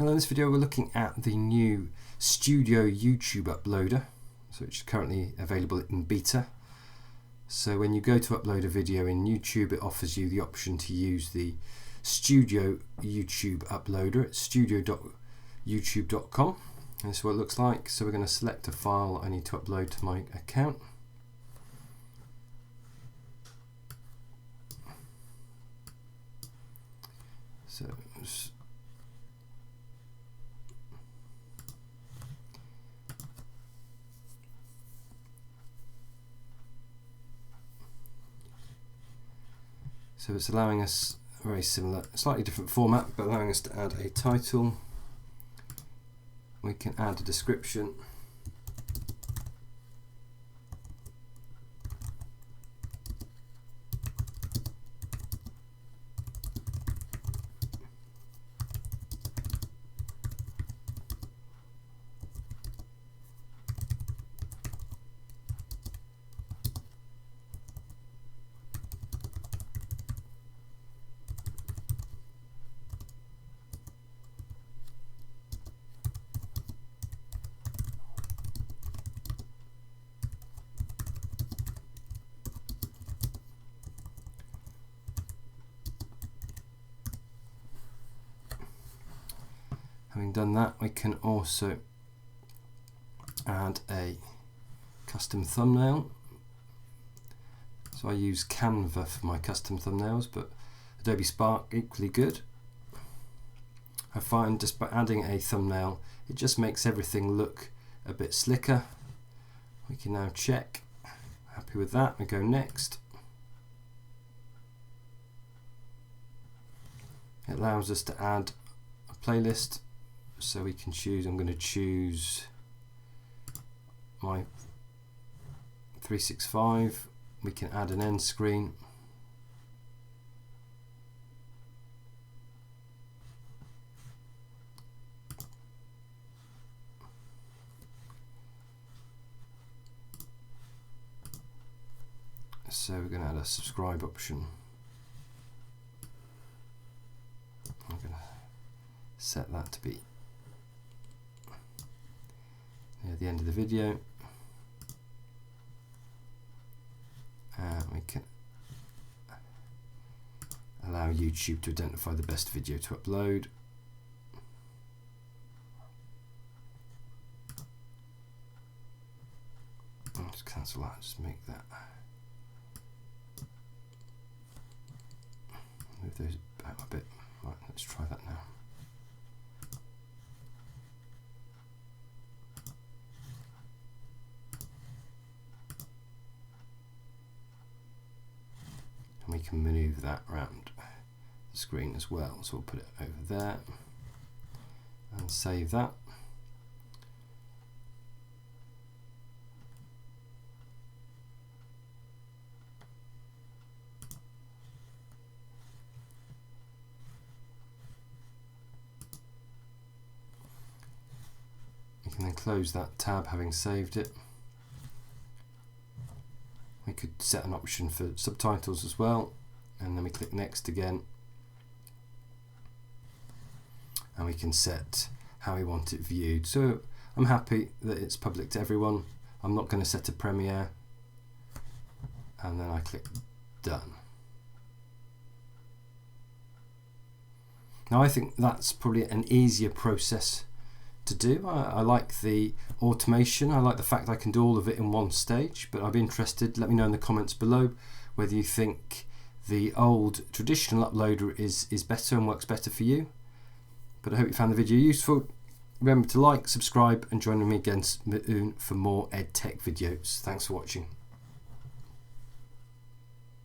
Hello, in this video we're looking at the new Studio YouTube uploader, which is currently available in beta. So when you go to upload a video in YouTube, it offers you the option to use the Studio YouTube uploader at studio.youtube.com. This is what it looks like. So we're going to select a file I need to upload to my account. So it's allowing us a very similar, slightly different format, but allowing us to add a title. We can add a description. Having done that, we can also add a custom thumbnail. So I use Canva for my custom thumbnails, but Adobe Spark equally good. I find just by adding a thumbnail, it just makes everything look a bit slicker. We can now check. Happy with that, we go next. It allows us to add a playlist. So we can choose, I'm going to choose my 365. We can add an end screen. So we're going to add a subscribe option. I'm going to set that to be near the end of the video, and we can allow YouTube to identify the best video to upload. I'll just cancel that, just make that, move those back a bit. Right, let's try that now. We can maneuver that around the screen as well, so we'll put it over there and save that. We can then close that tab having saved it. We could set an option for subtitles as well, and then we click next again, and we can set how we want it viewed. So I'm happy that it's public to everyone. I'm not going to set a premiere, and then I click done. Now I think that's probably an easier process to do. I like the automation. I like the fact I can do all of it in one stage, but I'd be interested, let me know in the comments below whether you think the old traditional uploader is better and works better for you. But I hope you found the video useful. Remember to like, subscribe, and join me again soon for more EdTech videos. Thanks for watching.